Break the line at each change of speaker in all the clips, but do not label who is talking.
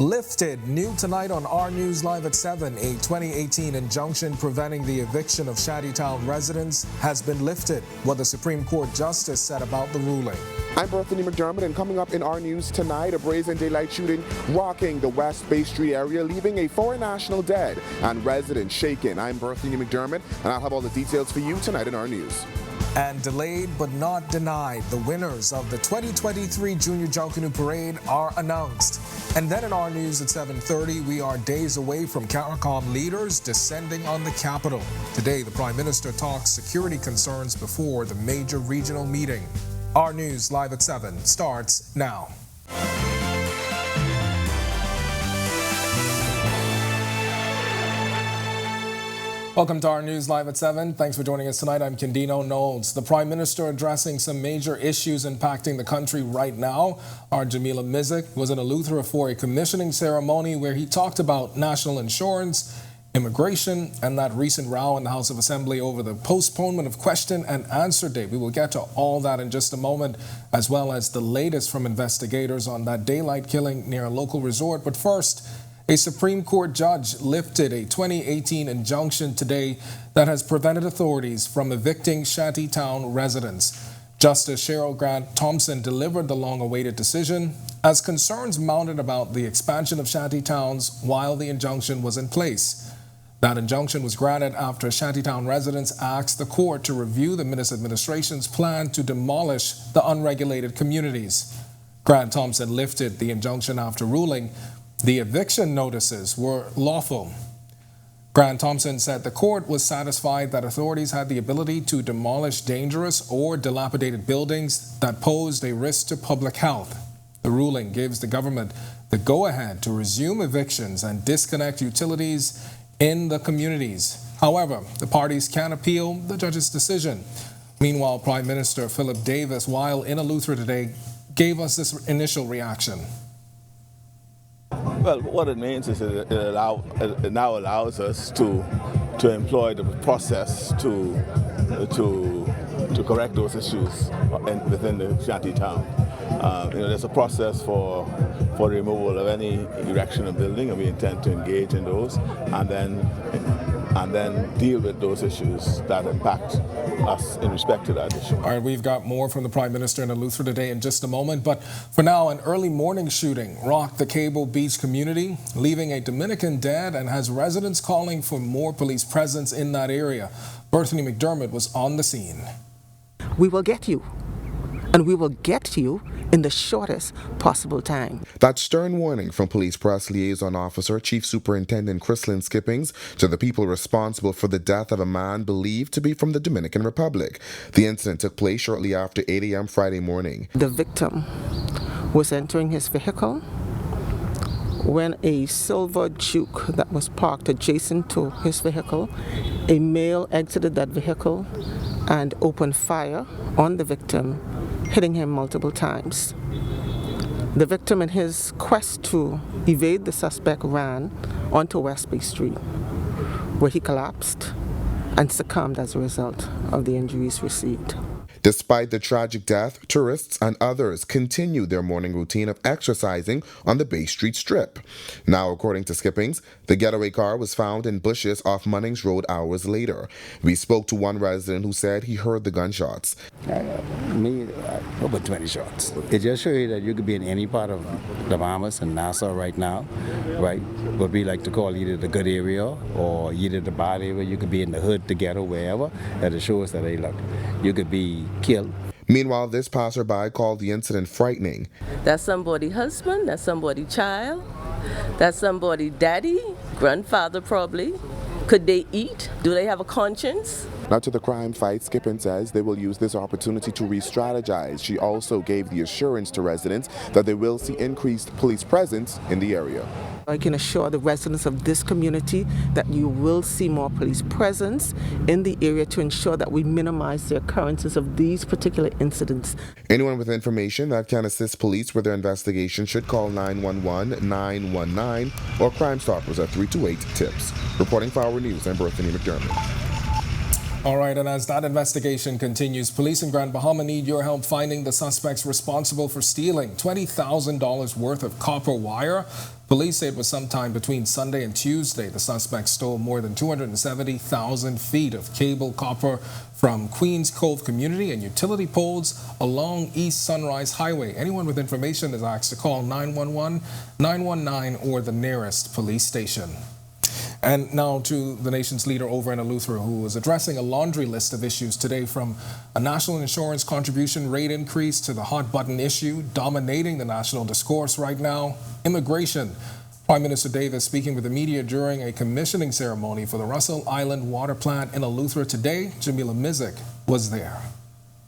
Lifted. New tonight on Our News Live at 7. A 2018 injunction preventing the eviction of Shantytown residents has been lifted. What the Supreme Court Justice said about the ruling.
I'm Anthony McDermott, and coming up in our news tonight, a brazen daylight shooting rocking the West Bay Street area, leaving a foreign national dead and residents shaken. I'm Anthony McDermott, and I'll have all the details for you tonight in our news.
And delayed but not denied, the winners of the 2023 Junior Junkanoo Parade are announced. And then in our news at 7:30, we are days away from CARICOM leaders descending on the Capitol. Today, the Prime Minister talks security concerns before the major regional meeting. Our News Live at 7 starts now. Welcome to Our News Live at 7. Thanks for joining us tonight. I'm Kendino Knowles. The Prime Minister addressing some major issues impacting the country right now. Our Jamila Mizik was in Eleuthera for a commissioning ceremony where he talked about national insurance, immigration, and that recent row in the House of Assembly over the postponement of question and answer day. We will get to all that in just a moment, as well as the latest from investigators on that daylight killing near a local resort. But first, a Supreme Court judge lifted a 2018 injunction today that has prevented authorities from evicting Shantytown residents. Justice Cheryl Grant Thompson delivered the long-awaited decision as concerns mounted about the expansion of shantytowns while the injunction was in place. That injunction was granted after Shantytown residents asked the court to review the Minnis administration's plan to demolish the unregulated communities. Grant Thompson lifted the injunction after ruling the eviction notices were lawful. Grant Thompson said the court was satisfied that authorities had the ability to demolish dangerous or dilapidated buildings that posed a risk to public health. The ruling gives the government the go-ahead to resume evictions and disconnect utilities in the communities. However, the parties can appeal the judge's decision. Meanwhile, Prime Minister Philip Davis, while in Eleuthera today, gave us this initial reaction.
Well, what it means is it now allows us to employ the process to correct those issues within the shantytown. There's a process for the removal of any erection of building, and we intend to engage in those, and then deal with those issues that impact us in respect to that issue.
All right, we've got more from the Prime Minister in Eleuthera today in just a moment, but for now, an early morning shooting rocked the Cable Beach community, leaving a Dominican dead and has residents calling for more police presence in that area. Berthany McDermott was on the scene.
We will get you, and we will get to you in the shortest possible time.
That stern warning from Police Press Liaison Officer Chief Superintendent Chrislyn Skippings to the people responsible for the death of a man believed to be from the Dominican Republic. The incident took place shortly after 8 a.m. Friday morning.
The victim was entering his vehicle when a silver Juke that was parked adjacent to his vehicle, a male exited that vehicle and opened fire on the victim, hitting him multiple times. The victim, in his quest to evade the suspect, ran onto West Bay Street, where he collapsed and succumbed as a result of the injuries received.
Despite the tragic death, tourists and others continue their morning routine of exercising on the Bay Street Strip. Now, according to Skippings, the getaway car was found in bushes off Munnings Road hours later. We spoke to one resident who said he heard the gunshots.
Over 20 shots. It just shows you that you could be in any part of the Bahamas and Nassau right now, right? What we like to call either the good area or either the bad area. You could be in the hood, the ghetto, wherever. That it shows that, hey, look, you could be killed.
Meanwhile, this passerby called the incident frightening.
That's somebody's husband, that's somebody's child, that's somebody's daddy, grandfather probably. Could they eat? Do they have a conscience?
Now to the crime fight, Skippin says they will use this opportunity to re-strategize. She also gave the assurance to residents that they will see increased police presence in the area.
I can assure the residents of this community that you will see more police presence in the area to ensure that we minimize the occurrences of these particular incidents.
Anyone with information that can assist police with their investigation should call 911, 919, or Crime Stoppers at 328-TIPS. Reporting for Our News, I'm Berthany McDermott.
All right, and as that investigation continues, police in Grand Bahama need your help finding the suspects responsible for stealing $20,000 worth of copper wire. Police say it was sometime between Sunday and Tuesday. The suspect stole more than 270,000 feet of cable copper from Queens Cove community and utility poles along East Sunrise Highway. Anyone with information is asked to call 911, 919, or the nearest police station. And now to the nation's leader over in Eleuthera, who was addressing a laundry list of issues today, from a national insurance contribution rate increase to the hot button issue dominating the national discourse right now, immigration. Prime Minister Davis speaking with the media during a commissioning ceremony for the Russell Island water plant in Eleuthera today. Jamila Mizik was there.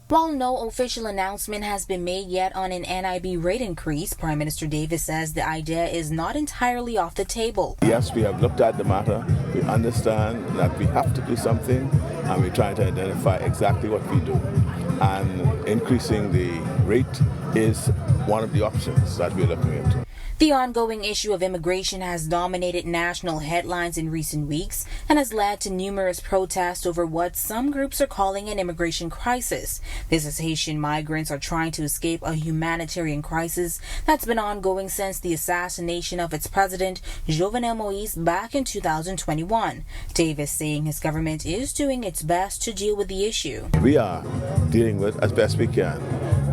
While no official announcement has been made yet on an NIB rate increase, Prime Minister Davis says the idea is not entirely off the table.
Yes, we have looked at the matter. We understand that we have to do something, and we try to identify exactly what we do. And increasing the rate is one of the options that we're looking into.
The ongoing issue of immigration has dominated national headlines in recent weeks and has led to numerous protests over what some groups are calling an immigration crisis. This as Haitian migrants are trying to escape a humanitarian crisis that's been ongoing since the assassination of its president, Jovenel Moïse, back in 2021. Davis saying his government is doing its best to deal with the issue.
We are dealing with as best we can.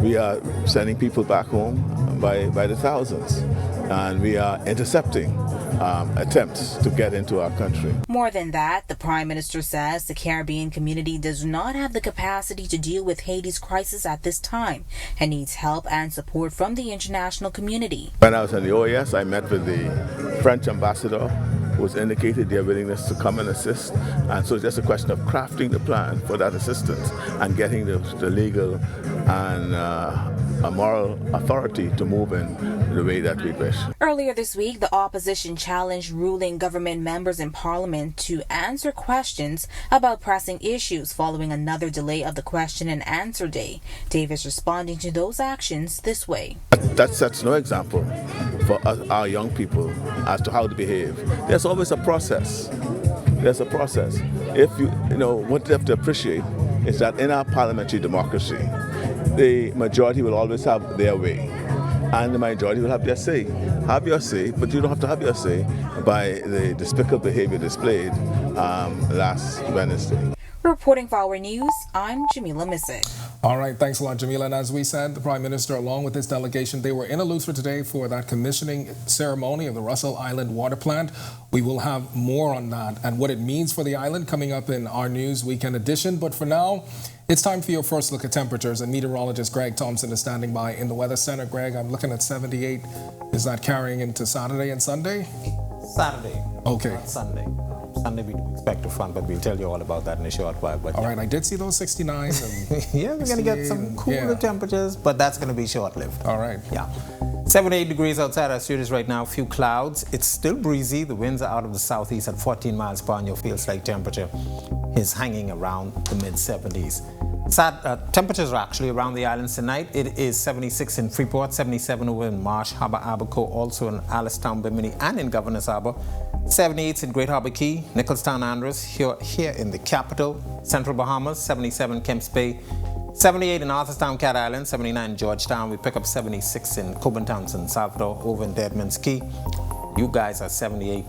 We are sending people back home by the thousands, and we are intercepting attempts to get into our country.
More than that, the Prime Minister says the Caribbean community does not have the capacity to deal with Haiti's crisis at this time and needs help and support from the international community.
When I was in the OAS, I met with the French ambassador, who has indicated their willingness to come and assist. And so it's just a question of crafting the plan for that assistance and getting the legal and a moral authority to move in the way that we wish.
Earlier this week, the opposition challenged ruling government members in Parliament to answer questions about pressing issues following another delay of the question and answer day. Davis responding to those actions this way.
That sets no example for our young people as to how to behave. There's always a process. There's a process. What you have to appreciate is that in our parliamentary democracy, the majority will always have their way, and the minority will have their say. Have your say, but you don't have to have your say by the despicable behavior displayed last Wednesday.
Reporting for Our News, I'm Jamila Mizik.
All right, thanks a lot, Jamila. And as we said, the Prime Minister, along with his delegation, they were in Eleuthera today for that commissioning ceremony of the Russell Island water plant. We will have more on that and what it means for the island coming up in our News Weekend edition. But for now, it's time for your first look at temperatures, and meteorologist Greg Thompson is standing by in the Weather Center. Greg, I'm looking at 78. Is that carrying into Saturday and Sunday?
Saturday.
Okay.
Not Sunday. Sunday we do expect a front, but we'll tell you all about that in a short while. But
all right, I did see those 69s. And
yeah, we're going to get some cooler temperatures, but that's going to be short-lived.
All right.
Yeah. 78 degrees outside our studios right now, few clouds. It's still breezy. The winds are out of the southeast at 14 miles per hour, and your feels-like temperature is hanging around the mid-70s. Temperatures are actually around the islands tonight. It is 76 in Freeport, 77 over in Marsh Harbour, Abaco, also in Alistown, Bimini, and in Governor's Harbour. 78 in Great Harbour Key, Nicholstown, Andros, here in the capital, Central Bahamas, 77 Kemps Bay, 78 in Arthurstown, Cat Island, 79 in Georgetown. We pick up 76 in Coburn Town, San Salvador, over in Deadman's Key. You guys are 78.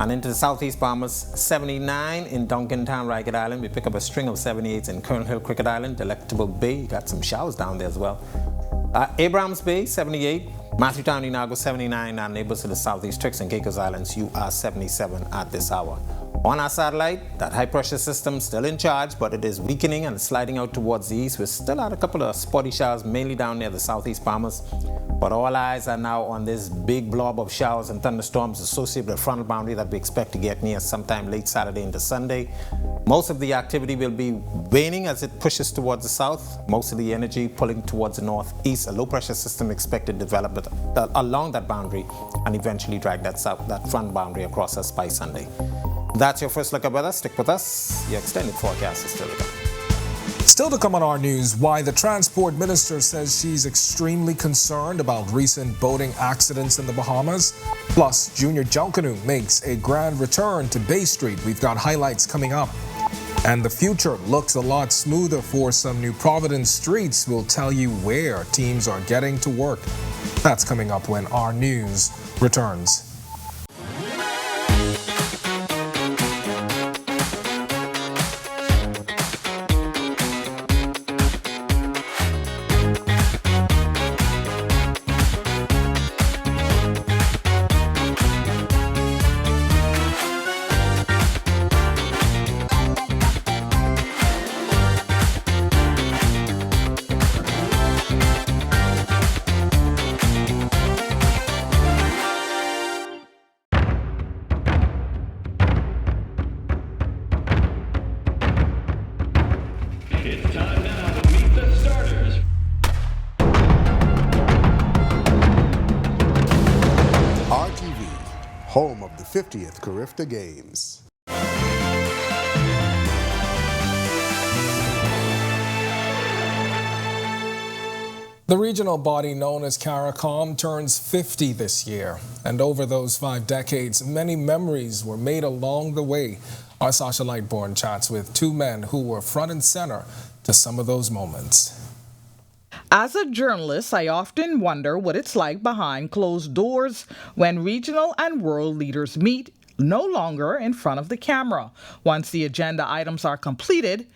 And into the Southeast Bahamas, 79 in Duncantown, Ragged Island. We pick up a string of 78s in Colonel Hill, Cricket Island, Delectable Bay. You got some showers down there as well. Abrams Bay, 78. Matthewtown, Inago, 79. Our neighbors to the southeast, Turks and Caicos Islands, you are 77 at this hour. On our satellite, that high-pressure system still in charge, but it is weakening and sliding out towards the east. We're still at a couple of spotty showers, mainly down near the southeast Bahamas. But all eyes are now on this big blob of showers and thunderstorms associated with the frontal boundary that we expect to get near sometime late Saturday into Sunday. Most of the activity will be waning as it pushes towards the south. Most of the energy pulling towards the northeast. A low-pressure system expected to develop along that boundary and eventually drag that front boundary across us by Sunday. That's your first look at weather. Stick with us. Your extended forecast is still to come.
Still to come on our news, why the transport minister says she's extremely concerned about recent boating accidents in the Bahamas. Plus, Junior Junkanoo makes a grand return to Bay Street. We've got highlights coming up. And the future looks a lot smoother for some New Providence streets. We'll tell you where teams are getting to work. That's coming up when our news returns.
home of the 50th Carifta Games.
The regional body known as CARICOM turns 50 this year, and over those 5 decades, many memories were made along the way. Our Sasha Lightbourne chats with 2 men who were front and center to some of those moments.
As a journalist, I often wonder what it's like behind closed doors when regional and world leaders meet, no longer in front of the camera. Once the agenda items are completed,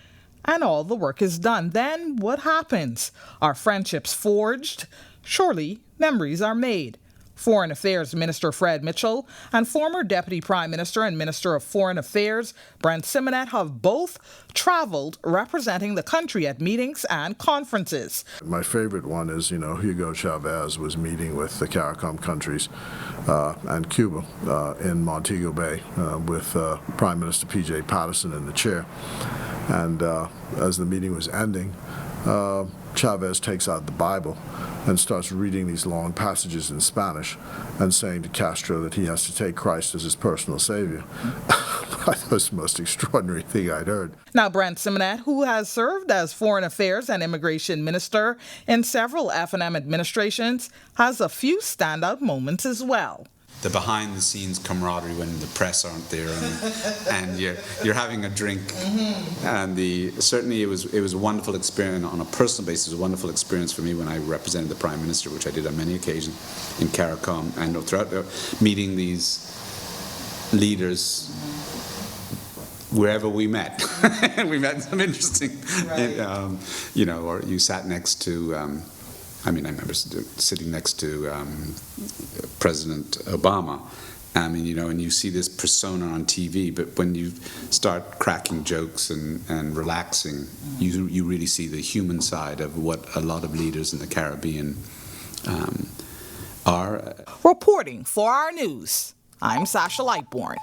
and all the work is done, then what happens? Are friendships forged? Surely memories are made. Foreign Affairs Minister Fred Mitchell and former Deputy Prime Minister and Minister of Foreign Affairs Brent Simonet have both traveled representing the country at meetings and conferences.
My favorite one is, Hugo Chavez was meeting with the CARICOM countries and Cuba in Montego Bay with Prime Minister P.J. Patterson in the chair. And as the meeting was ending, Chavez takes out the Bible and starts reading these long passages in Spanish and saying to Castro that he has to take Christ as his personal savior. That was the most extraordinary thing I'd heard.
Now, Brent Simonet, who has served as Foreign Affairs and Immigration Minister in several F&M administrations, has a few standout moments as well.
The behind-the-scenes camaraderie when the press aren't there and you're having a drink, and certainly it was a wonderful experience on a personal basis. It was a wonderful experience for me when I represented the Prime Minister, which I did on many occasions in CARICOM, and throughout meeting these leaders wherever we met. We met some interesting, or you sat next to. I remember sitting next to President Obama. And you see this persona on TV, but when you start cracking jokes and relaxing, you really see the human side of what a lot of leaders in the Caribbean are.
Reporting for our news, I'm Sasha Lightbourne.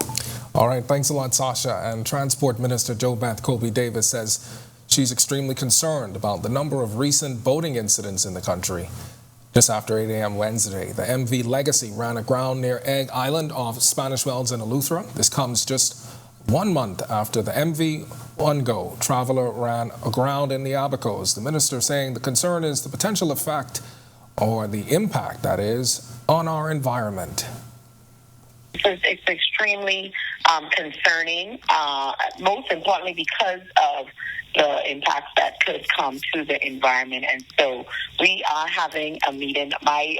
All right, thanks a lot, Sasha. And Transport Minister JoBeth Colby Davis says she's extremely concerned about the number of recent boating incidents in the country. Just after 8 a.m. Wednesday, the MV Legacy ran aground near Egg Island off Spanish Wells in Eleuthera. This comes just 1 month after the MV One-Go Traveler ran aground in the Abacos. The minister saying the concern is the potential effect, or the impact, that is, on our environment.
It's extremely concerning, most importantly because of the impacts that could come to the environment. And so we are having a meeting. My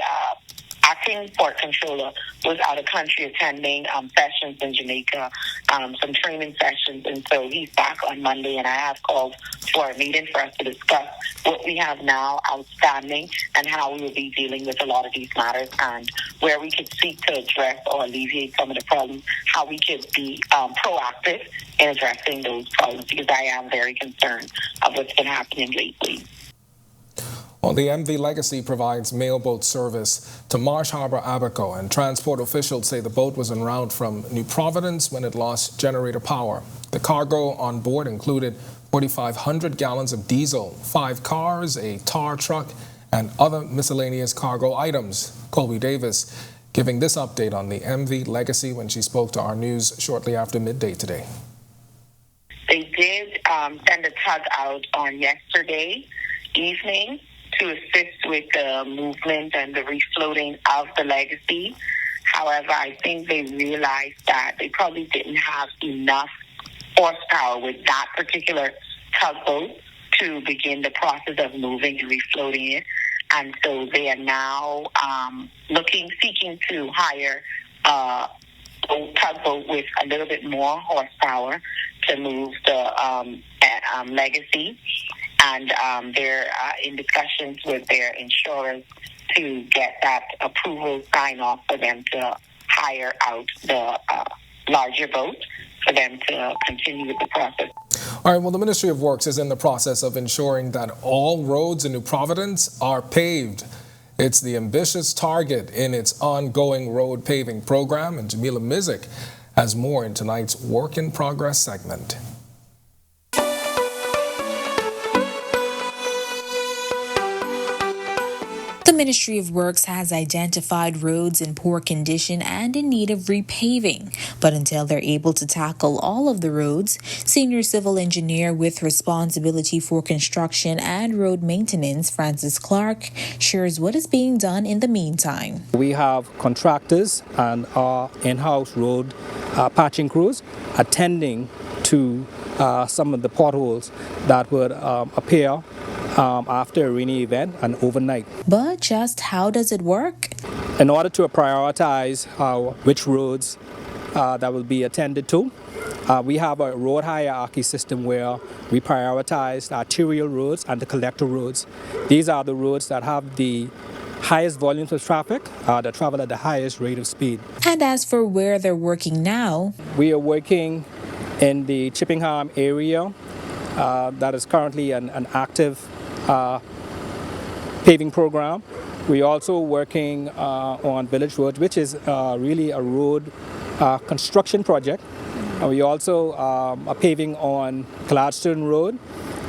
acting port controller was out of country attending sessions in Jamaica, some training sessions, and so he's back on Monday, and I have called for a meeting for us to discuss what we have now outstanding and how we will be dealing with a lot of these matters and where we could seek to address or alleviate some of the problems, how we could be proactive in addressing those problems, because I am very concerned of what's been happening lately.
Well, the MV Legacy provides mailboat service to Marsh Harbor, Abaco, and transport officials say the boat was en route from New Providence when it lost generator power. The cargo on board included 4,500 gallons of diesel, 5 cars, a tar truck, and other miscellaneous cargo items. Colby Davis giving this update on the MV Legacy when she spoke to our news shortly after midday today.
They did send a tug out on yesterday evening to assist with the movement and the refloating of the Legacy. However, I think they realized that they probably didn't have enough horsepower with that particular tugboat to begin the process of moving and refloating it. And so they are now seeking to hire a tugboat with a little bit more horsepower to move the Legacy. And they're in discussions with their insurers to get that approval sign-off for them to hire out the larger boat for them to continue with the process.
All right, well, the Ministry of Works is in the process of ensuring that all roads in New Providence are paved. It's the ambitious target in its ongoing road paving program, and Jamila Mizik has more in tonight's Work in Progress segment.
The
The Ministry of Works has identified roads in poor condition and in need of repaving. But until they're able to tackle all of the roads, Senior Civil Engineer with responsibility for construction and road maintenance, Francis Clark, shares what is being done in the meantime.
We have contractors and our in-house road patching crews attending to some of the potholes that would appear after a rainy event and overnight.
But just how does it work?
In order to prioritize which roads that will be attended to, we have a road hierarchy system where we prioritize the arterial roads and the collector roads. These are the roads that have the highest volumes of traffic that travel at the highest rate of speed.
And as for where they're working now,
we are working in the Chippingham area. That is currently an active paving program. We're also working on Village Road, which is really a road construction project. And we also are paving on Gladstone Road,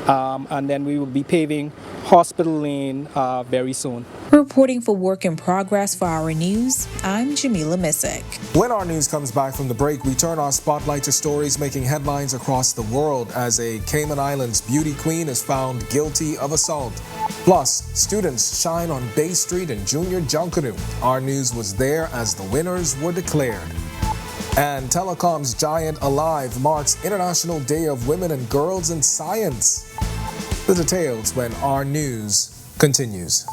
and then we will be paving Hospital Lane very soon.
Reporting for Work in Progress for Our News, I'm Jamila Missick.
When our news comes back from the break, we turn our spotlight to stories making headlines across the world as a Cayman Islands beauty queen is found guilty of assault. Plus, students shine on Bay Street in Junior Junkanoo. Our news was there as the winners were declared. And Telecom's Giant Alive marks International Day of Women and Girls in Science. The details when our news continues.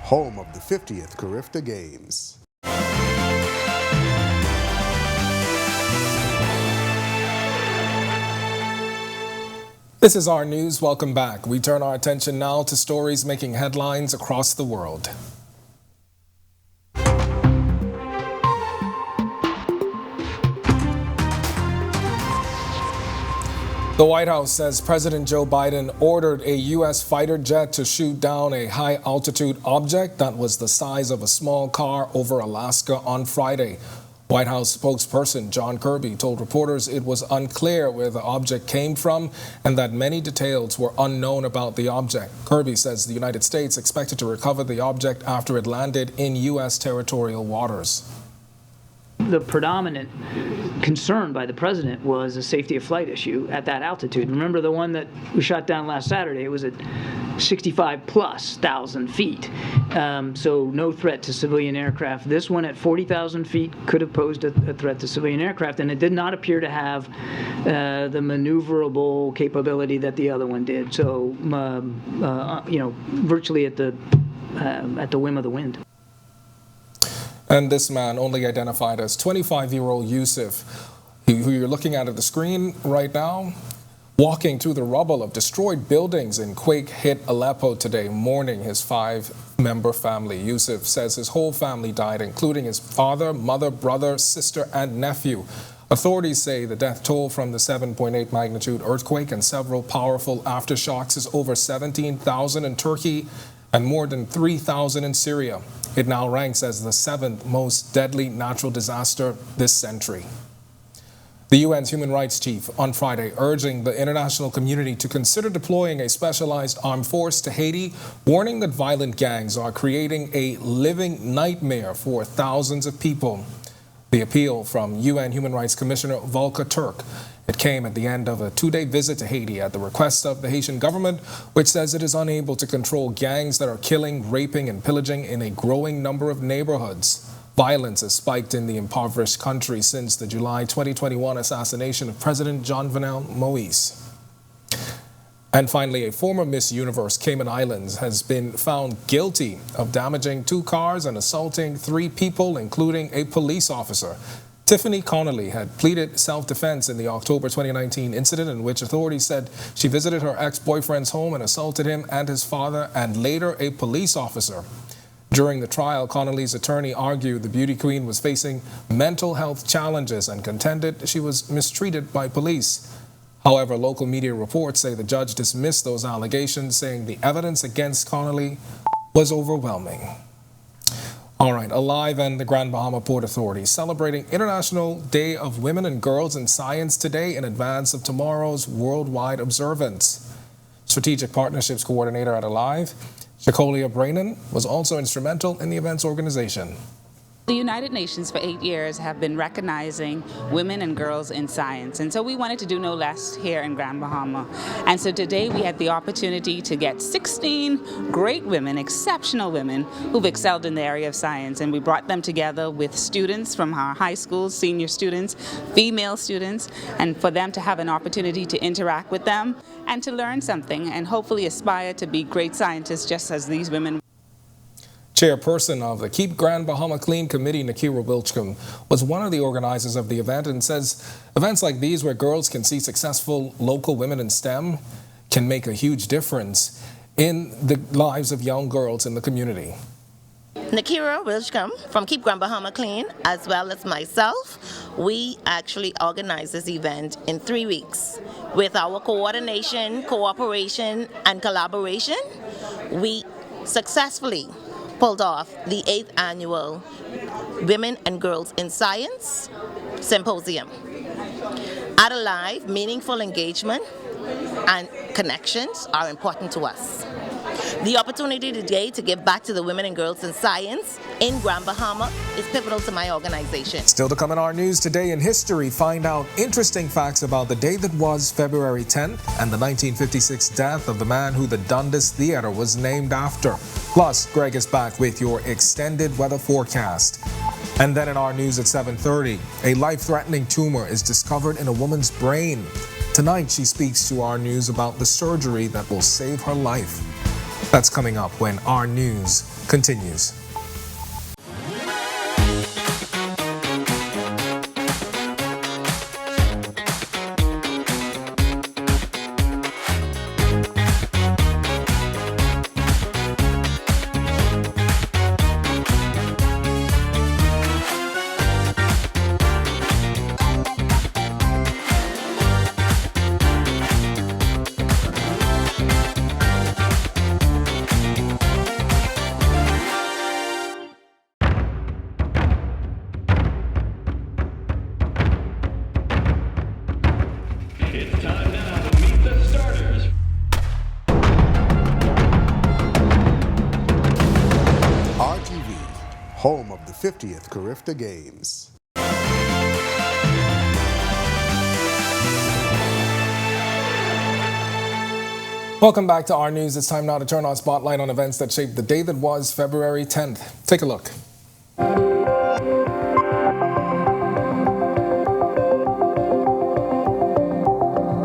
Home of the 50th Carifta Games.
This is our news. Welcome back. We turn our attention now to stories making headlines across the world. The White House says President Joe Biden ordered a U.S. fighter jet to shoot down a high-altitude object that was the size of a small car over Alaska on Friday. White House spokesperson John Kirby told reporters it was unclear where the object came from and that many details were unknown about the object. Kirby says the United States expected to recover the object after it landed in U.S. territorial waters.
The predominant concern by the president was a safety of flight issue at that altitude. Remember the one that we shot down last Saturday? It was at 65,000+ feet. So no threat to civilian aircraft. This one at 40,000 feet could have posed a threat to civilian aircraft, and it did not appear to have the maneuverable capability that the other one did. So, virtually at the whim of the wind.
And this man, only identified as 25-year-old Yusuf, who you're looking at the screen right now, walking through the rubble of destroyed buildings in quake-hit Aleppo today, mourning his 5-member family. Yusuf says his whole family died, including his father, mother, brother, sister, and nephew. Authorities say the death toll from the 7.8 magnitude earthquake and several powerful aftershocks is over 17,000 in Turkey and more than 3,000 in Syria. It now ranks as the 7th most deadly natural disaster this century. The UN's human rights chief on Friday urging the international community to consider deploying a specialized armed force to Haiti, warning that violent gangs are creating a living nightmare for thousands of people. The appeal from UN Human Rights Commissioner Volker Turk. It came at the end of a 2-day visit to Haiti at the request of the Haitian government, which says it is unable to control gangs that are killing, raping, and pillaging in a growing number of neighborhoods. Violence has spiked in the impoverished country since the July 2021 assassination of President Jovenel Moïse. And finally, a former Miss Universe Cayman Islands has been found guilty of damaging 2 cars and assaulting 3 people, including a police officer. Tiffany Connolly had pleaded self-defense in the October 2019 incident in which authorities said she visited her ex-boyfriend's home and assaulted him and his father and later a police officer. During the trial, Connolly's attorney argued the beauty queen was facing mental health challenges and contended she was mistreated by police. However, local media reports say the judge dismissed those allegations, saying the evidence against Connolly was overwhelming. All right, Alive and the Grand Bahama Port Authority celebrating International Day of Women and Girls in Science today in advance of tomorrow's worldwide observance. Strategic Partnerships Coordinator at Alive, Shakolia Brainin, was also instrumental in the event's organization.
The United Nations for 8 years have been recognizing women and girls in science, and so we wanted to do no less here in Grand Bahama. And so today we had the opportunity to get 16 great women, exceptional women, who've excelled in the area of science, and we brought them together with students from our high schools, senior students, female students, and for them to have an opportunity to interact with them and to learn something and hopefully aspire to be great scientists just as these women.
Chairperson of the Keep Grand Bahama Clean Committee, Nakira Wilchcomb, was one of the organizers of the event and says events like these where girls can see successful local women in STEM can make a huge difference in the lives of young girls in the community.
Nakira Wilchcomb from Keep Grand Bahama Clean, as well as myself, we actually organized this event in 3 weeks. With our coordination, cooperation, and collaboration, we successfully pulled off the 8th annual Women and Girls in Science Symposium. At Alive, meaningful engagement and connections are important to us. The opportunity today to give back to the women and girls in science in Grand Bahama is pivotal to my organization.
Still to come in our news today in history, find out interesting facts about the day that was February 10th and the 1956 death of the man who the Dundas Theater was named after. Plus, Greg is back with your extended weather forecast. And then in our news at 7:30, a life-threatening tumor is discovered in a woman's brain. Tonight, she speaks to our news about the surgery that will save her life. That's coming up when our news continues.
Home of the 50th Carifta Games.
Welcome back to our news. It's time now to turn our spotlight on events that shaped the day that was February 10th. Take a look.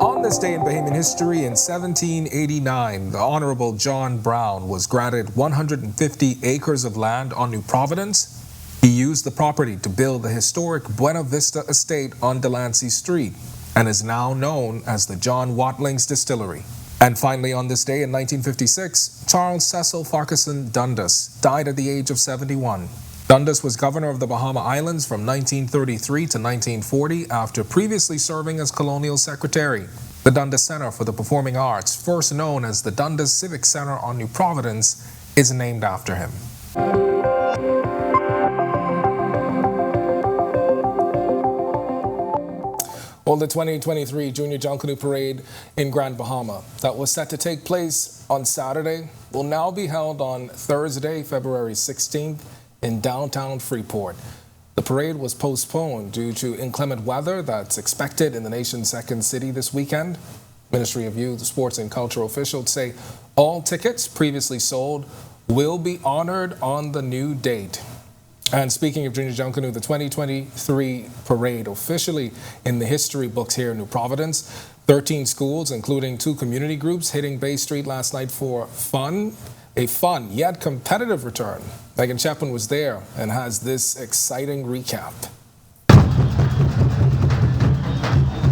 On this day in Bahamian history, in 1789, the Honorable John Brown was granted 150 acres of land on New Providence. He used the property to build the historic Buena Vista Estate on Delancey Street and is now known as the John Watlings Distillery. And finally, on this day in 1956, Charles Cecil Farquharson Dundas died at the age of 71. Dundas was governor of the Bahama Islands from 1933 to 1940 after previously serving as colonial secretary. The Dundas Center for the Performing Arts, first known as the Dundas Civic Center on New Providence, is named after him. Well, the 2023 Junior Junkanoo Parade in Grand Bahama that was set to take place on Saturday will now be held on Thursday, February 16th in downtown Freeport. The parade was postponed due to inclement weather that's expected in the nation's second city this weekend. Ministry of Youth, Sports and Culture officials say all tickets previously sold will be honored on the new date. And speaking of Junior Junkanoo, the 2023 parade officially in the history books here in New Providence. 13 schools, including 2 community groups, hitting Bay Street last night for a fun yet competitive return. Megan Chapman was there and has this exciting recap.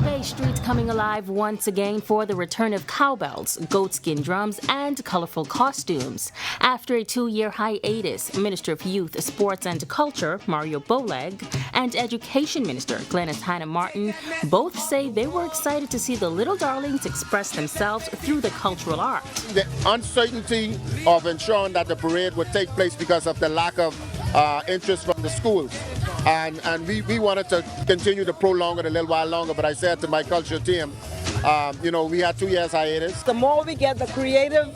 Bay Street's coming alive once again for the return of cowbells, goatskin drums, and colorful costumes. After a 2-year hiatus, Minister of Youth, Sports and Culture, Mario Boleg, and Education Minister, Glenys Hannah Martin, both say they were excited to see the little darlings express themselves through the cultural art.
The uncertainty of ensuring that the parade would take place because of the lack of interest from the schools. And we wanted to continue to prolong it a little while longer, but I said to my culture team, we had 2 years hiatus.
The more we get the creative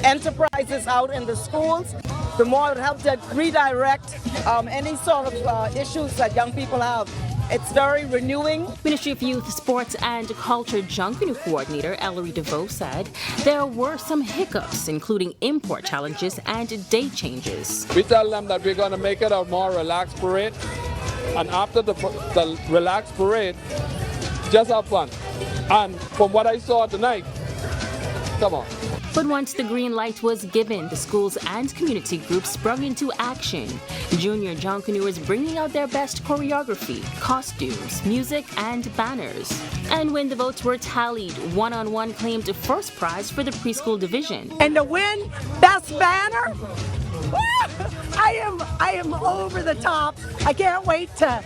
enterprises out in the schools, the more it helps to redirect any sort of issues that young people have. It's very renewing.
Ministry of Youth, Sports and Culture Junkanoo Coordinator Ellery DeVoe said there were some hiccups, including import challenges and date changes.
We tell them that we're going to make it a more relaxed parade, and after the relaxed parade, just have fun. And from what I saw tonight, come on.
But once the green light was given, the schools and community groups sprung into action. Junior Junkanooers bringing out their best choreography, costumes, music, and banners. And when the votes were tallied, One-on-One claimed first prize for the preschool division.
And to win Best Banner, I am over the top. I can't wait to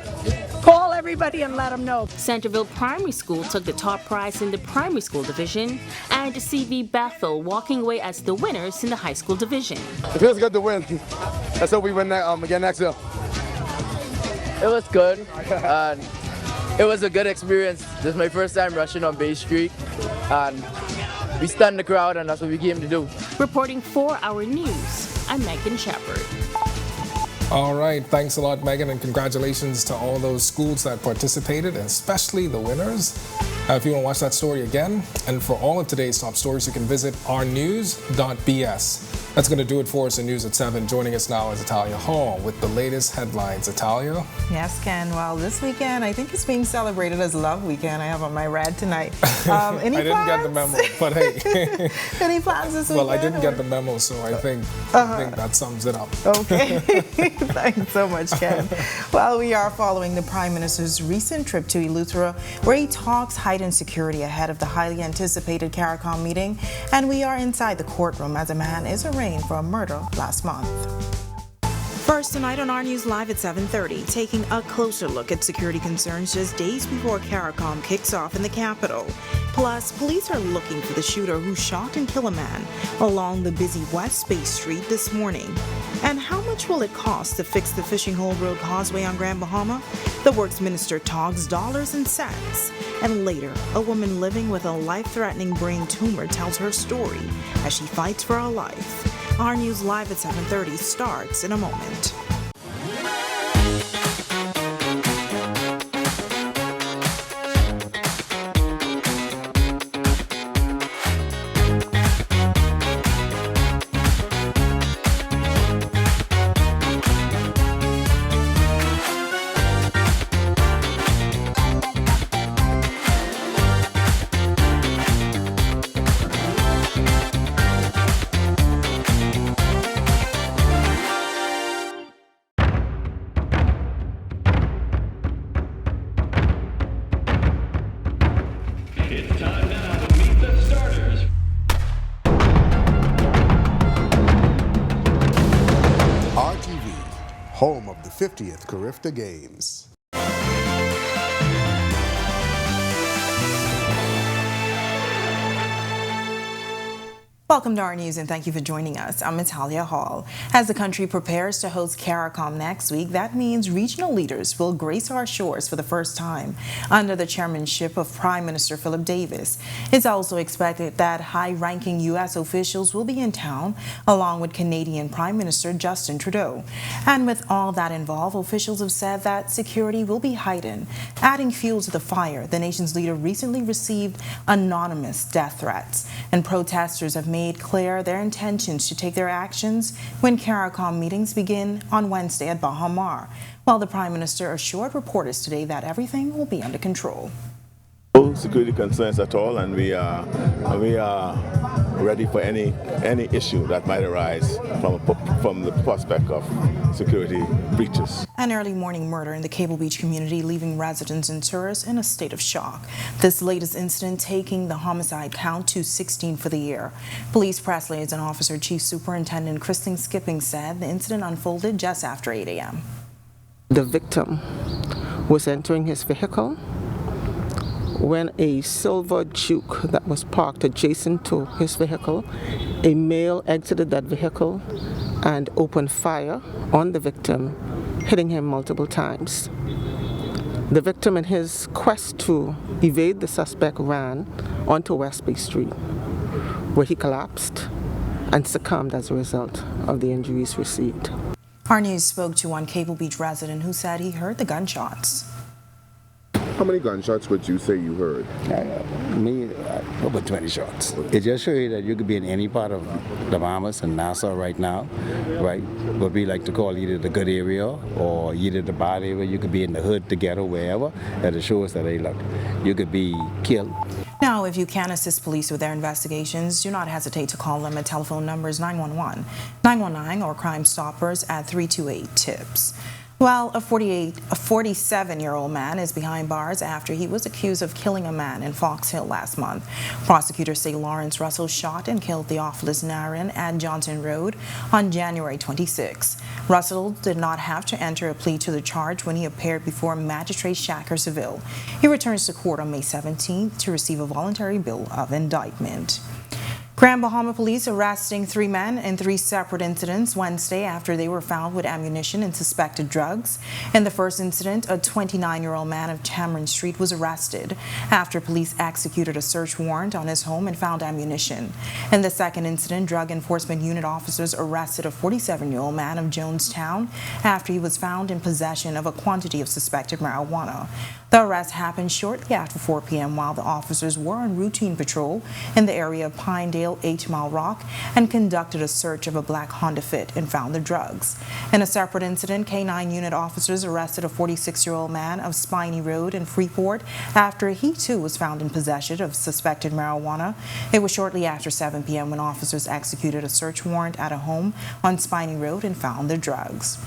call everybody and let them know.
Centerville Primary School took the top prize in the primary school division, and CV Bethel walking away as the winners in the high school division.
It feels good to win. Let's hope we win again next year.
It was good. It was a good experience. This is my first time rushing on Bay Street, and we stunned the crowd, and that's what we came to do.
Reporting for Our News, I'm Megan Shepard.
All right, thanks a lot, Megan, and congratulations to all those schools that participated, especially the winners. If you want to watch that story again, and for all of today's top stories, you can visit ournews.bs. That's going to do it for us in News at 7. Joining us now is Italia Hall with the latest headlines. Italia?
Yes, Ken. Well, this weekend, I think it's being celebrated as Love Weekend. I have on my red tonight. Any
I didn't get the memo, but hey.
Any plans this weekend?
Well, I didn't get the memo, so I think that sums it up.
Okay. Thanks so much, Ken. Well, we are following the Prime Minister's recent trip to Eleuthera, where he talks heightened security ahead of the highly anticipated CARICOM meeting. And we are inside the courtroom as a man is arraigned for a murder last month. First tonight on Our News Live at 7:30, taking a closer look at security concerns just days before CARICOM kicks off in the capital. Plus, police are looking for the shooter who shot and killed a man along the busy West Bay Street this morning. And how much will it cost to fix the Fishing Hole Road Causeway on Grand Bahama? The Works Minister talks dollars and cents. And later, a woman living with a life-threatening brain tumor tells her story as she fights for her life. Our News Live at 7:30 starts in a moment.
Home of the 50th Carifta Games.
Welcome to Our News and thank you for joining us. I'm Italia Hall. As the country prepares to host CARICOM next week, that means regional leaders will grace our shores for the first time under the chairmanship of Prime Minister Philip Davis. It's also expected that high-ranking U.S. officials will be in town, along with Canadian Prime Minister Justin Trudeau. And with all that involved, officials have said that security will be heightened. Adding fuel to the fire, the nation's leader recently received anonymous death threats, and protesters have made clear their intentions to take their actions when CARICOM meetings begin on Wednesday at Bahamas, while the Prime Minister assured reporters today that everything will be under control.
No security concerns at all, and we are ready for any issue that might arise from the prospect of security breaches.
An early morning murder in the Cable Beach community, leaving residents and tourists in a state of shock. This latest incident taking the homicide count to 16 for the year. Police press liaison officer Chief Superintendent Christine Skipping said the incident unfolded just after 8 a.m.
The victim was entering his vehicle when a silver Juke that was parked adjacent to his vehicle, a male exited that vehicle and opened fire on the victim, hitting him multiple times. The victim, in his quest to evade the suspect, ran onto West Bay Street, where he collapsed and succumbed as a result of the injuries received.
Our News spoke to one Cable Beach resident who said he heard the gunshots.
How many gunshots would you say you heard?
Over 20 shots. It just shows you that you could be in any part of the Bahamas and Nassau right now, right? What we like to call either the good area or either the bad area. You could be in the hood, the ghetto, wherever. That it shows that, hey, look, you could be killed.
Now, if you can assist police with their investigations, do not hesitate to call them at telephone numbers 911, 919, or Crime Stoppers at 328-TIPS. Well, a 47-year-old man is behind bars after he was accused of killing a man in Fox Hill last month. Prosecutors say Lawrence Russell shot and killed Theophilus Narin at Johnson Road on January 26. Russell did not have to enter a plea to the charge when he appeared before Magistrate Shaker Seville. He returns to court on May 17th to receive a voluntary bill of indictment. Grand Bahama police arresting 3 men in 3 separate incidents Wednesday after they were found with ammunition and suspected drugs. In the first incident, a 29-year-old man of Cameron Street was arrested after police executed a search warrant on his home and found ammunition. In the second incident, Drug Enforcement Unit officers arrested a 47-year-old man of Jonestown after he was found in possession of a quantity of suspected marijuana. The arrest happened shortly after 4 p.m. while the officers were on routine patrol in the area of Pinedale, 8 Mile Rock, and conducted a search of a black Honda Fit and found the drugs. In a separate incident, K-9 unit officers arrested a 46-year-old man of Spiny Road in Freeport after he too was found in possession of suspected marijuana. It was shortly after 7 p.m. when officers executed a search warrant at a home on Spiny Road and found the drugs.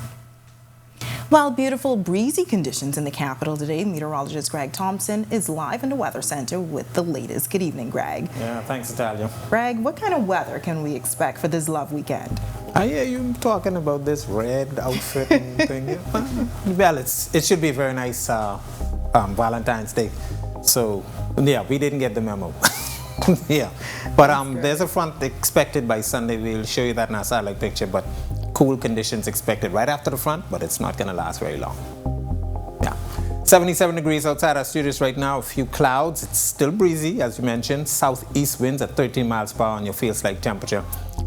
While beautiful, breezy conditions in the capital today, meteorologist Greg Thompson is live in the Weather Center with the latest. Good evening, Greg.
Yeah, thanks, Natalia.
Greg, what kind of weather can we expect for this love weekend?
I hear you talking about this red outfit and thing. Well, it should be a very nice Valentine's Day. So, yeah, we didn't get the memo. Yeah, but there's a front expected by Sunday. We'll show you that in our satellite picture, but cool conditions expected right after the front, but it's not going to last very long. Yeah, 77 degrees outside our studios right now, a few clouds. It's still breezy, as you mentioned. Southeast winds at 13 miles per hour, and your feels-like temperature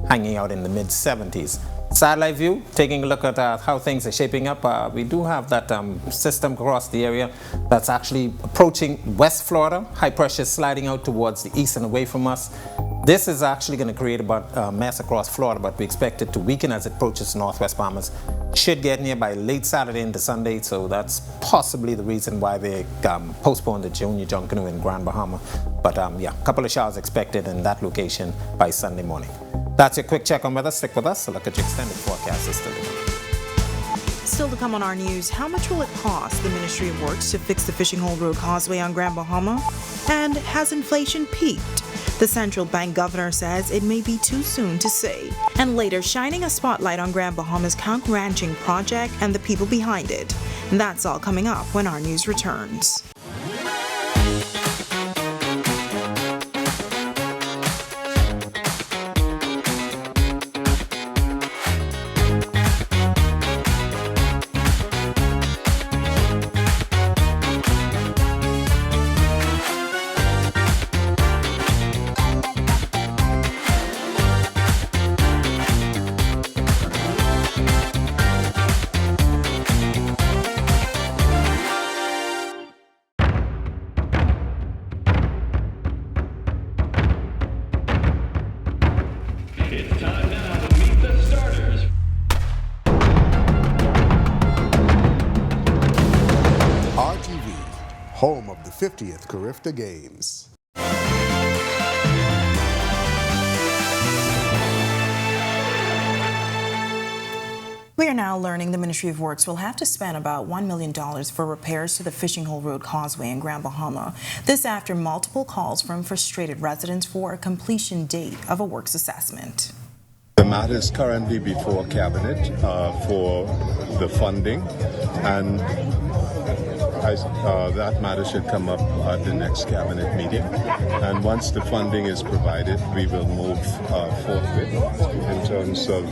hanging out in the mid-70s. Satellite view, taking a look at how things are shaping up. We do have that system across the area that's actually approaching West Florida. High pressure sliding out towards the east and away from us. This is actually going to create a mess across Florida, but we expect it to weaken as it approaches northwest Bahamas. Should get near by late Saturday into Sunday, so that's possibly the reason why they postponed the Junior Junkanoo in Grand Bahama. But yeah, a couple of showers expected in that location by Sunday morning. That's your quick check on weather. Stick with us. So look at your extended forecast system.
Still to come on our news, how much will it cost the Ministry of Works to fix the Fishing Hole Road Causeway on Grand Bahama? And has inflation peaked? The central bank governor says it may be too soon to say. And later, shining a spotlight on Grand Bahama's conch ranching project and the people behind it. And that's all coming up when our news returns.
home of the 50th Carifta Games.
We are now learning the Ministry of Works will have to spend about $1 million for repairs to the Fishing Hole Road Causeway in Grand Bahama. This after multiple calls from frustrated residents for a completion date of a works assessment.
The matter is currently before Cabinet for the funding, and that matter should come up at the next Cabinet meeting. And once the funding is provided, we will move forthwith in terms of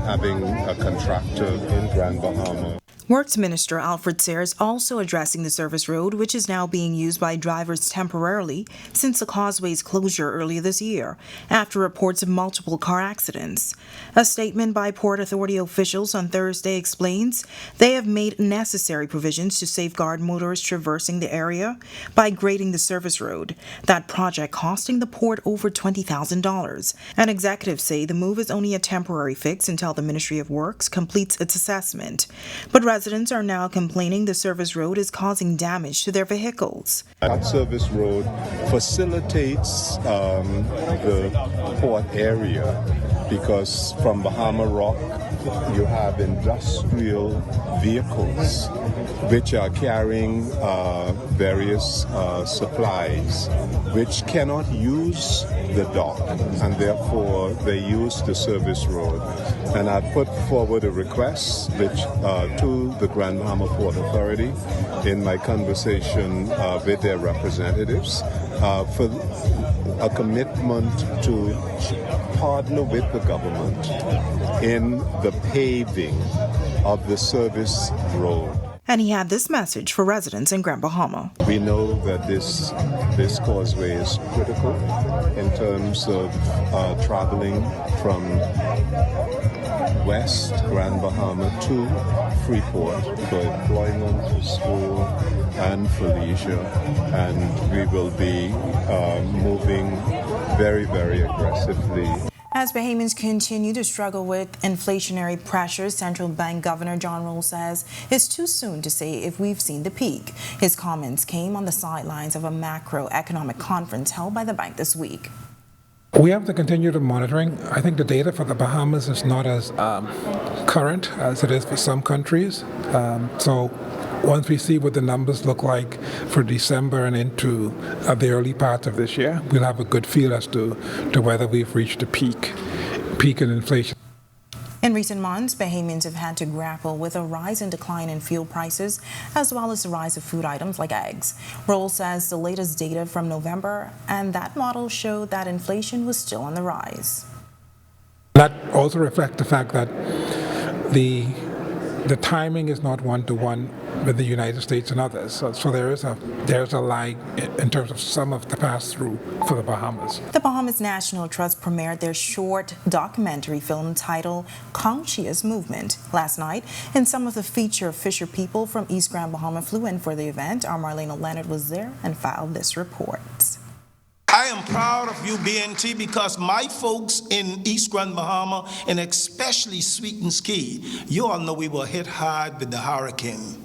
having a contractor in Grand Bahama.
Works Minister Alfred Sayers also addressing the service road, which is now being used by drivers temporarily since the causeway's closure earlier this year, after reports of multiple car accidents. A statement by Port Authority officials on Thursday explains they have made necessary provisions to safeguard motorists traversing the area by grading the service road, that project costing the port over $20,000. And executives say the move is only a temporary fix until the Ministry of Works completes its assessment. But residents are now complaining the service road is causing damage to their vehicles.
That service road facilitates the port area because from Bahama Rock you have industrial vehicles which are carrying various supplies which cannot use the dock, and therefore they use the service road. And I put forward a request to the Grand Bahama Port Authority in my conversation with their representatives for a commitment to partner with the government in the paving of the service road.
And he had this message for residents in Grand Bahama.
We know that this causeway is critical in terms of traveling from West Grand Bahama to Freeport for employment, for school, and for leisure. And we will be moving very, very aggressively.
As Bahamians continue to struggle with inflationary pressures, Central Bank Governor John Rowell says it's too soon to say if we've seen the peak. His comments came on the sidelines of a macroeconomic conference held by the bank this week.
We have to continue to monitoring. I think the data for the Bahamas is not as current as it is for some countries. So once we see what the numbers look like for December and into the early part of this year, we'll have a good feel as to whether we've reached a peak in inflation.
In recent months, Bahamians have had to grapple with a rise and decline in fuel prices, as well as the rise of food items like eggs. Rowell says the latest data from November and that model showed that inflation was still on the rise.
That also reflects the fact that the timing is not one-to-one with the United States and others. So there's a lag in terms of some of the pass-through for the Bahamas.
The Bahamas National Trust premiered their short documentary film titled Conscious Movement last night, and some of the feature fisher people from East Grand Bahama flew in for the event. Our Marlena Leonard was there and filed this report.
I am proud of you, BNT, because my folks in East Grand Bahama, and especially Sweetens Key, you all know we were hit hard with the hurricane.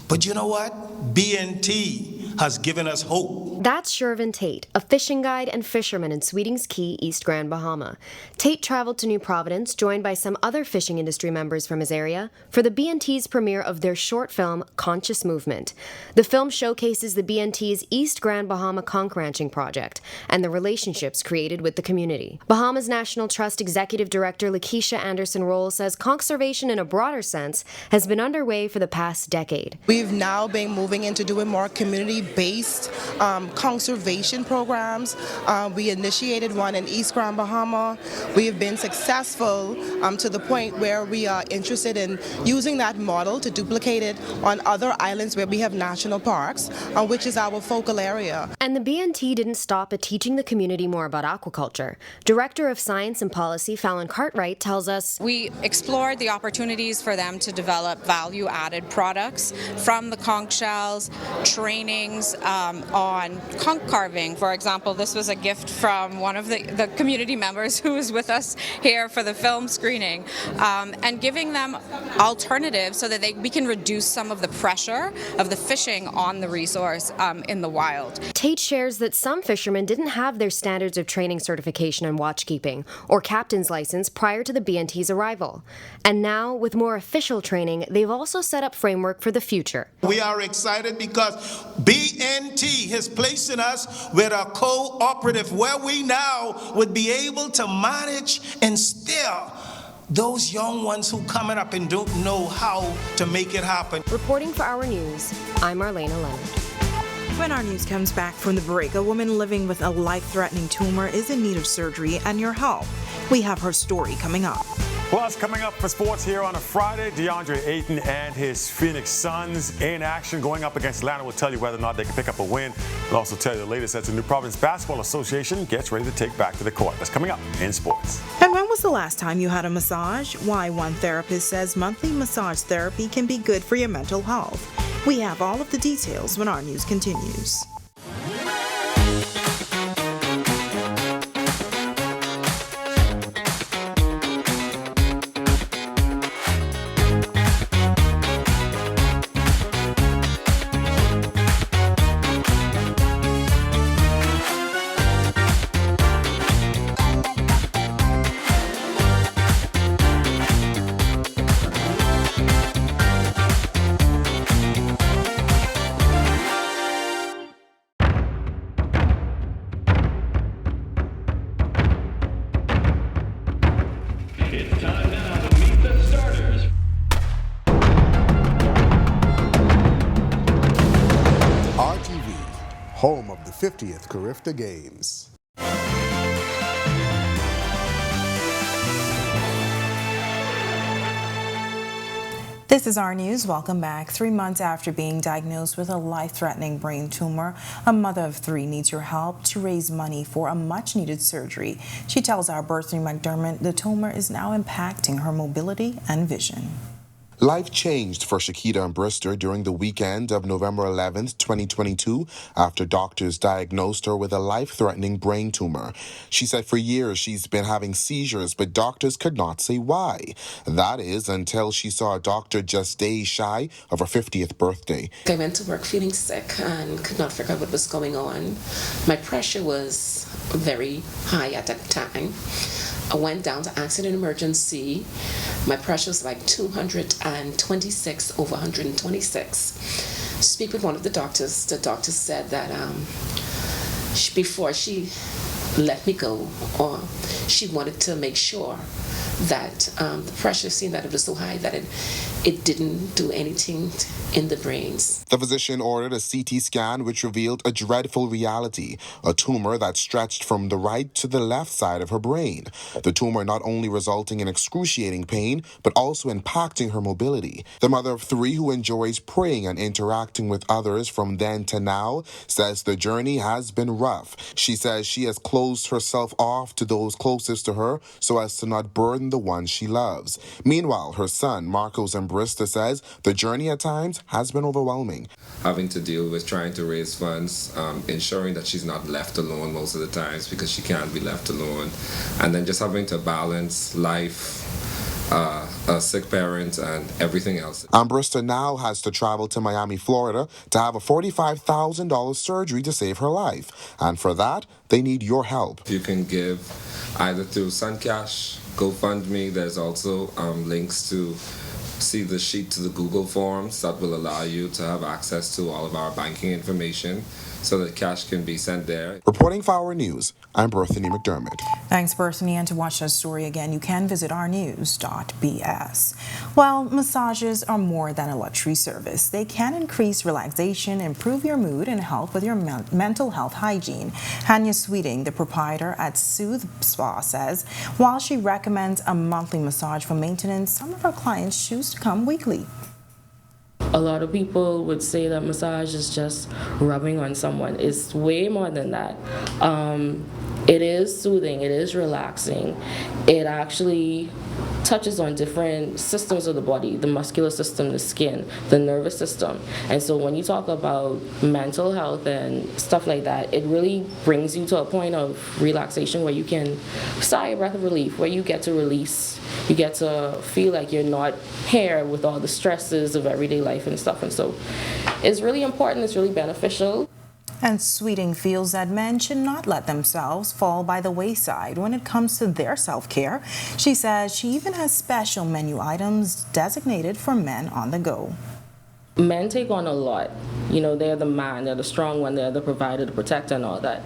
But you know what? BNT has given us hope.
That's Shervin Tate, a fishing guide and fisherman in Sweetings Key, East Grand Bahama. Tate traveled to New Providence, joined by some other fishing industry members from his area, for the BNT's premiere of their short film, Conscious Movement. The film showcases the BNT's East Grand Bahama conch ranching project and the relationships created with the community. Bahamas National Trust Executive Director Lakeisha Anderson-Roll says conservation in a broader sense has been underway for the past decade.
We've now been moving into doing more community-based conservation programs. We initiated one in East Grand Bahama. We have been successful to the point where we are interested in using that model to duplicate it on other islands where we have national parks, which is our focal area.
And the BNT didn't stop at teaching the community more about aquaculture. Director of Science and Policy Fallon Cartwright tells us,
we explored the opportunities for them to develop value-added products from the conch shells, trainings on conch carving. For example, this was a gift from one of the community members who was with us here for the film screening, and giving them alternatives so that we can reduce some of the pressure of the fishing on the resource in the wild.
Tate shares that some fishermen didn't have their standards of training certification and watchkeeping or captain's license prior to the BNT's arrival. And now, with more official training, they've also set up framework for the future.
We are excited because BNT has placed in us with a cooperative where we now would be able to manage and steer those young ones who coming up and don't know how to make it happen.
Reporting for Our News, I'm Marlena Leonard.
When Our News comes back from the break, a woman living with a life-threatening tumor is in need of surgery and your help. We have her story coming up.
Plus, coming up for sports here on a Friday, DeAndre Ayton and his Phoenix Suns in action going up against Atlanta. We'll tell you whether or not they can pick up a win. We'll also tell you the latest as the New Providence Basketball Association gets ready to take back to the court. That's coming up in sports.
And when was the last time you had a massage? Why one therapist says monthly massage therapy can be good for your mental health. We have all of the details when Our News continues.
Home of the 50th Carifta Games.
This is Our News. Welcome back. 3 months after being diagnosed with a life-threatening brain tumor, a mother of 3 needs your help to raise money for a much-needed surgery. She tells our Bethany McDermott the tumor is now impacting her mobility and vision.
Life changed for Shakita Ambrister during the weekend of November 11th, 2022, after doctors diagnosed her with a life-threatening brain tumor. She said for years she's been having seizures, but doctors could not say why. That is, until she saw a doctor just days shy of her 50th birthday.
I went to work feeling sick and could not figure out what was going on. My pressure was very high at that time. I went down to accident emergency. My pressure was like 226 over 126. Speak with one of the doctors. The doctor said that before she let me go, or she wanted to make sure that the pressure, seeing that it was so high that it didn't do anything in the brains.
The physician ordered a CT scan which revealed a dreadful reality, a tumor that stretched from the right to the left side of her brain. The tumor not only resulting in excruciating pain, but also impacting her mobility. The mother of 3 who enjoys praying and interacting with others from then to now says the journey has been rough. She says she has closed herself off to those closest to her so as to not burden the ones she loves. Meanwhile, her son, Marcos Ambrister, says the journey at times has been overwhelming.
Having to deal with trying to raise funds, ensuring that she's not left alone most of the times because she can't be left alone, and then just having to balance life, a sick parent, and everything else.
Ambrister now has to travel to Miami, Florida to have a $45,000 surgery to save her life. And for that, they need your help.
You can give either through Suncash, GoFundMe. There's also links to see the sheet to the Google Forms that will allow you to have access to all of our banking information so that cash can be sent there.
Reporting for Our News, I'm Bethany McDermott.
Thanks, Bethany. And to watch that story again, you can visit ournews.bs. Well, massages are more than a luxury service. They can increase relaxation, improve your mood, and help with your mental health hygiene. Hanya Sweeting, the proprietor at Soothe Spa, says while she recommends a monthly massage for maintenance, some of her clients choose to come weekly.
A lot of people would say that massage is just rubbing on someone. It's way more than that. It is soothing, it is relaxing. It actually touches on different systems of the body, the muscular system, the skin, the nervous system. And so when you talk about mental health and stuff like that, it really brings you to a point of relaxation where you can sigh a breath of relief, where you get to release, you get to feel like you're not here with all the stresses of everyday life and stuff. And so it's really important, it's really beneficial.
And Sweeting feels that men should not let themselves fall by the wayside when it comes to their self-care. She says she even has special menu items designated for men on the go.
Men take on a lot. You know, they're the man, they're the strong one, they're the provider, the protector, and all that.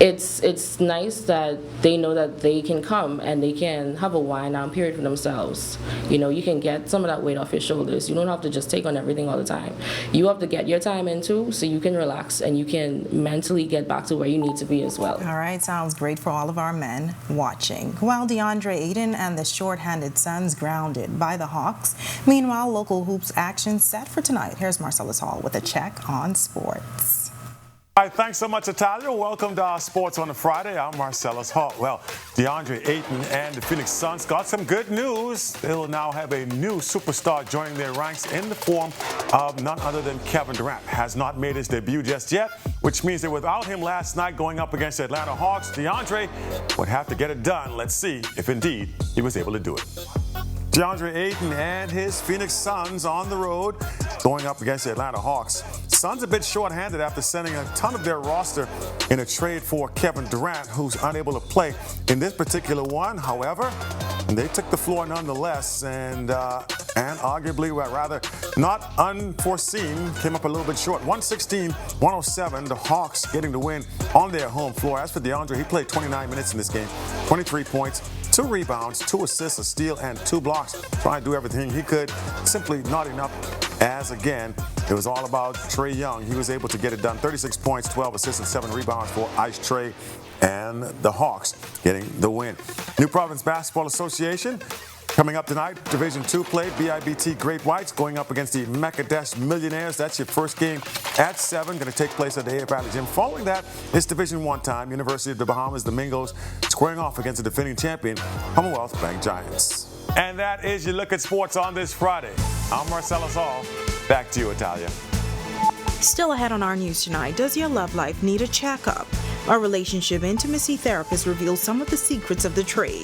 It's nice that they know that they can come and they can have a wind down period for themselves. You know, you can get some of that weight off your shoulders. You don't have to just take on everything all the time. You have to get your time into so you can relax and you can mentally get back to where you need to be as well.
All right, sounds great for all of our men watching. While DeAndre Ayton and the short-handed Suns grounded by the Hawks. Meanwhile, local hoops action set for tonight. Here's Marcellus Hall with a check on sports.
All right, thanks so much, Italia. Welcome to our Sports on a Friday. I'm Marcellus Hall. Well, DeAndre Ayton and the Phoenix Suns got some good news. They'll now have a new superstar joining their ranks in the form of none other than Kevin Durant. Has not made his debut just yet, which means that without him last night going up against the Atlanta Hawks, DeAndre would have to get it done. Let's see if indeed he was able to do it. DeAndre Ayton and his Phoenix Suns on the road going up against the Atlanta Hawks. Suns a bit short-handed after sending a ton of their roster in a trade for Kevin Durant, who's unable to play in this particular one. However, they took the floor nonetheless, and arguably, well, rather not unforeseen, came up a little bit short. 116-107, the Hawks getting the win on their home floor. As for DeAndre, he played 29 minutes in this game, 23 points, 2 rebounds, 2 assists, a steal, and 2 blocks. Trying to do everything he could. Simply not enough, as again, it was all about Trae Young. He was able to get it done. 36 points, 12 assists, and 7 rebounds for Ice Trae and the Hawks getting the win. New Providence Basketball Association coming up tonight. Division II play, BIBT Great Whites going up against the Mekadesh Millionaires. That's your first game at 7, going to take place at the Air Valley Gym. Following that, it's Division I time. University of the Bahamas, the Mingos, squaring off against the defending champion, Commonwealth Bank Giants. And that is your look at sports on this Friday. I'm Marcellus Hall. Back to you, Italia.
Still ahead on our news tonight, does your love life need a checkup? Our relationship intimacy therapist reveals some of the secrets of the trade.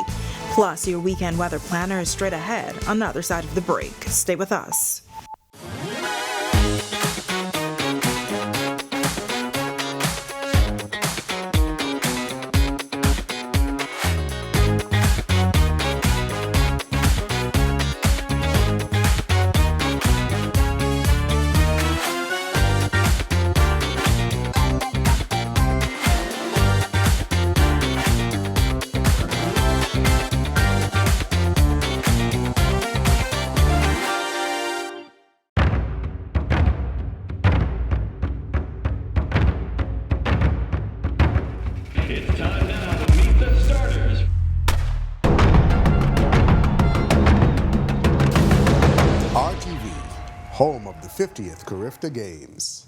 Plus, your weekend weather planner is straight ahead on the other side of the break. Stay with us.
Home of the 50th Carifta Games.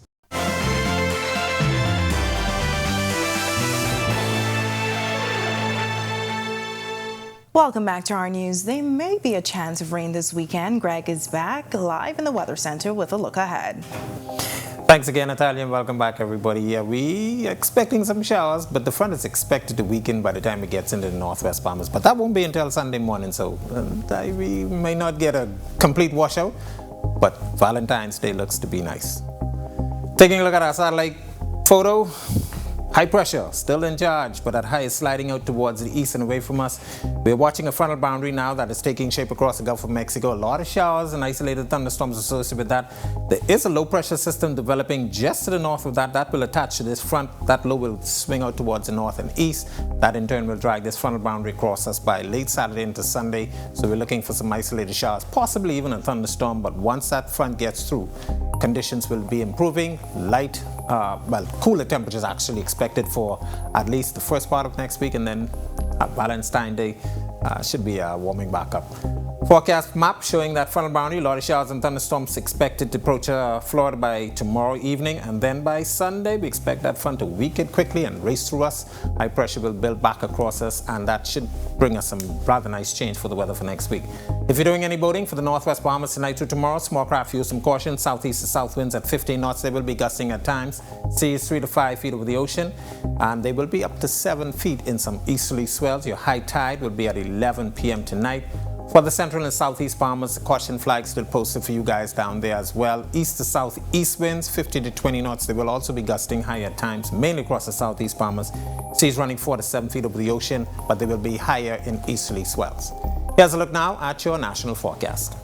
Welcome back to our news. There may be a chance of rain this weekend. Greg is back live in the Weather Center with a look ahead.
Thanks again, Natalia, and welcome back, everybody. Yeah, we expecting some showers, but the front is expected to weaken by the time it gets into the northwest Bahamas. But that won't be until Sunday morning, so we may not get a complete washout. But Valentine's Day looks to be nice. Taking a look at our satellite photo. High pressure, still in charge, but that high is sliding out towards the east and away from us. We're watching a frontal boundary now that is taking shape across the Gulf of Mexico. A lot of showers and isolated thunderstorms associated with that. There is a low pressure system developing just to the north of that. That will attach to this front. That low will swing out towards the north and east. That in turn will drag this frontal boundary across us by late Saturday into Sunday. So we're looking for some isolated showers, possibly even a thunderstorm. But once that front gets through, conditions will be improving. Light, cooler temperatures actually expected for at least the first part of next week, and then Valentine's Day should be warming back up. Forecast map showing that frontal boundary, a lot of showers and thunderstorms expected to approach Florida by tomorrow evening, and then by Sunday we expect that front to weaken quickly and race through us. High pressure will build back across us, and that should bring us some rather nice change for the weather for next week. If you're doing any boating for the northwest Bahamas tonight through tomorrow, small craft use some caution. Southeast to south winds at 15 knots. They will be gusting at times. Seas 3 to 5 feet over the ocean, and they will be up to 7 feet in some easterly swells. Your high tide will be at 11 p.m. tonight. For the central and southeast Bahamas, the caution flag still posted for you guys down there as well. East to southeast winds, 15 to 20 knots. They will also be gusting high at times, mainly across the southeast Bahamas. Seas running 4 to 7 feet over the ocean, but they will be higher in easterly swells. Here's a look now at your national forecast.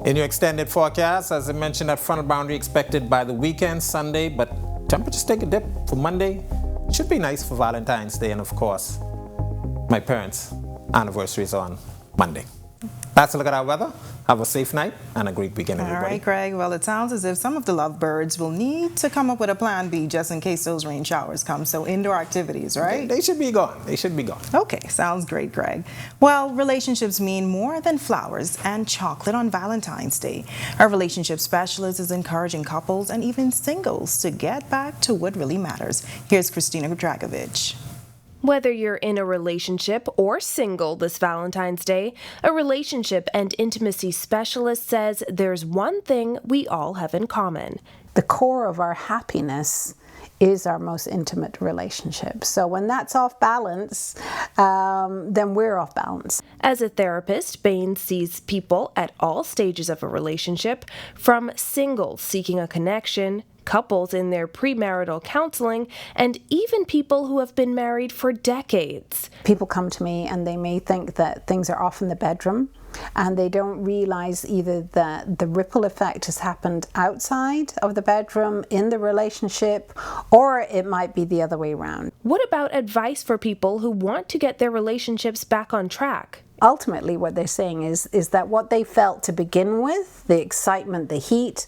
In your extended forecast, as I mentioned, that frontal boundary expected by the weekend, Sunday, but temperatures take a dip for Monday. It should be nice for Valentine's Day, and of course, my parents' anniversary is on Monday. That's a look at our weather. Have a safe night and a great weekend, everybody.
All right, Greg. Well, it sounds as if some of the lovebirds will need to come up with a plan B just in case those rain showers come. So indoor activities, right?
They should be gone. They should be gone.
Okay, sounds great, Greg. Well, relationships mean more than flowers and chocolate on Valentine's Day. Our relationship specialist is encouraging couples and even singles to get back to what really matters. Here's Christina Dragovich.
Whether you're in a relationship or single this Valentine's Day, a relationship and intimacy specialist says there's one thing we all have in common.
The core of our happiness is our most intimate relationship. So when that's off balance, then we're off balance.
As a therapist, Bain sees people at all stages of a relationship, from singles seeking a connection, couples in their premarital counseling, and even people who have been married for decades.
People come to me and they may think that things are off in the bedroom, and they don't realize either that the ripple effect has happened outside of the bedroom in the relationship, or it might be the other way around.
What about advice for people who want to get their relationships back on track?
Ultimately, what they're saying is that what they felt to begin with, the excitement, the heat,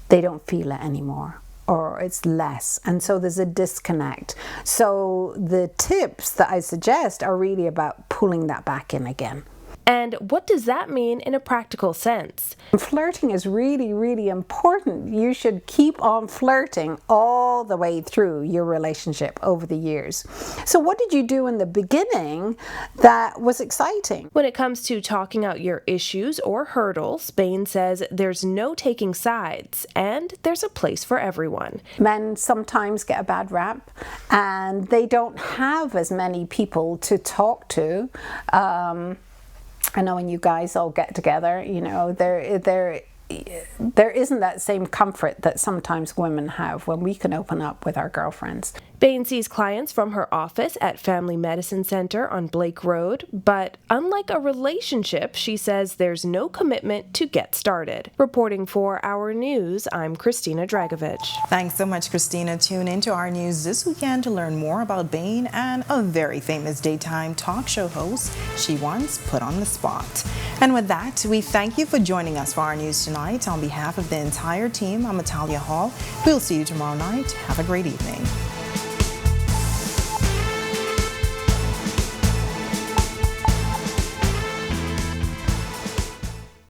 they don't feel it anymore, or it's less, and so there's a disconnect. So the tips that I suggest are really about pulling that back in again.
And what does that mean in a practical sense?
Flirting is really, really important. You should keep on flirting all the way through your relationship over the years. So what did you do in the beginning that was exciting?
When it comes to talking out your issues or hurdles, Bain says there's no taking sides and there's a place for everyone.
Men sometimes get a bad rap and they don't have as many people to talk to. I know when you guys all get together, you know, there isn't that same comfort that sometimes women have when we can open up with our girlfriends.
Bain sees clients from her office at Family Medicine Center on Blake Road, but unlike a relationship, she says there's no commitment to get started. Reporting for Our News, I'm Christina Dragovich.
Thanks so much, Christina. Tune into Our News this weekend to learn more about Bain and a very famous daytime talk show host she once put on the spot. And with that, we thank you for joining us for Our News tonight. On behalf of the entire team, I'm Natalia Hall. We'll see you tomorrow night. Have a great evening.